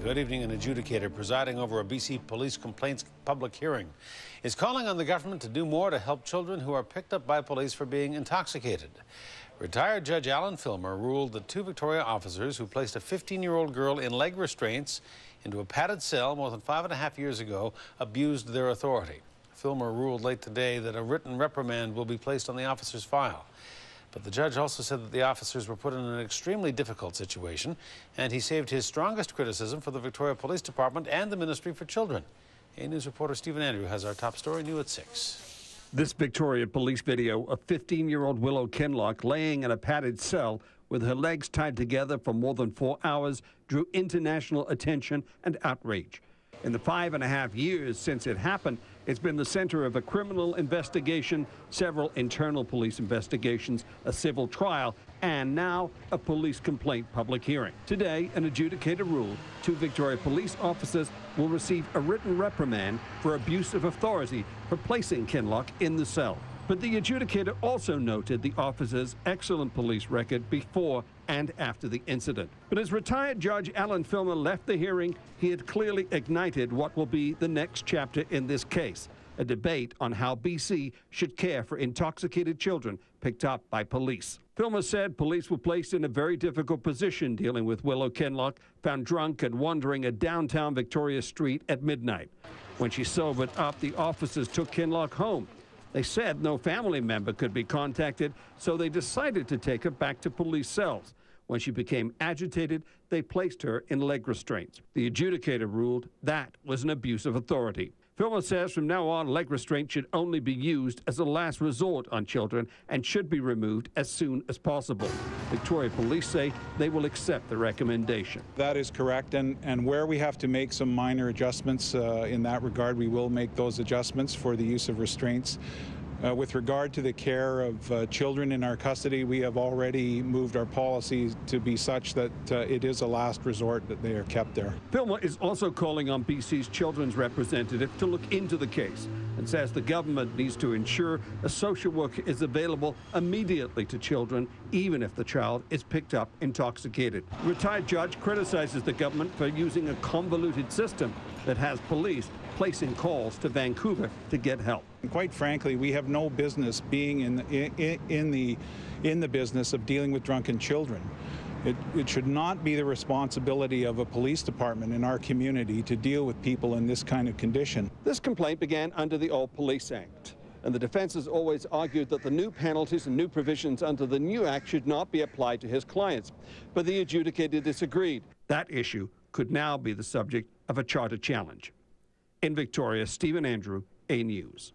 Good evening. An adjudicator presiding over a BC police complaints public hearing is calling on the government to do more to help children who are picked up by police for being intoxicated. Retired Judge Alan Filmer ruled that 2 Victoria officers who placed a 15-year-old girl in leg restraints into a padded cell more than 5.5 years ago abused their authority. Filmer ruled late today that a written reprimand will be placed on the officers' file. But the judge also said that the officers were put in an extremely difficult situation, and he saved his strongest criticism for the Victoria Police Department and the Ministry for Children. A News reporter Stephen Andrew has our top story, new at 6. This Victoria police video of 15-year-old Willow Kinloch laying in a padded cell with her legs tied together for more than 4 hours drew international attention and outrage. In the 5.5 years since it happened, it's been the center of a criminal investigation, several internal police investigations, a civil trial, and now a police complaint public hearing. Today, an adjudicator ruled 2 Victoria police officers will receive a written reprimand for abuse of authority for placing Kinloch in the cell. But the adjudicator also noted the officers' excellent police record before and after the incident. But as retired Judge Alan Filmer left the hearing, he had clearly ignited what will be the next chapter in this case, a debate on how BC should care for intoxicated children picked up by police. Filmer said police were placed in a very difficult position dealing with Willow Kinloch, found drunk and wandering a downtown Victoria street at midnight. When she sobered up, the officers took Kinloch home. They said no family member could be contacted, so they decided to take her back to police cells. When she became agitated, they placed her in leg restraints. The adjudicator ruled that was an abuse of authority. Filmer says from now on, leg restraint should only be used as a last resort on children and should be removed as soon as possible. Victoria Police say they will accept the recommendation. That is correct, and where we have to make some minor adjustments in that regard, we will make those adjustments for the use of restraints. With regard to the care of children in our custody, we have already moved our policy to be such that it is a last resort that they are kept there. Filmer is also calling on BC's children's representative to look into the case and says the government needs to ensure a social worker is available immediately to children, even if the child is picked up intoxicated. Retired judge criticizes the government for using a convoluted system that has police placing calls to Vancouver to get help. And quite frankly, we have no business being in the business of dealing with drunken children. It should not be the responsibility of a police department in our community to deal with people in this kind of condition. This complaint began under the old Police Act, and the defense has always argued that the new penalties and new provisions under the new act should not be applied to his clients. But the adjudicator disagreed. That issue could now be the subject of a charter challenge. In Victoria, Stephen Andrew, A News.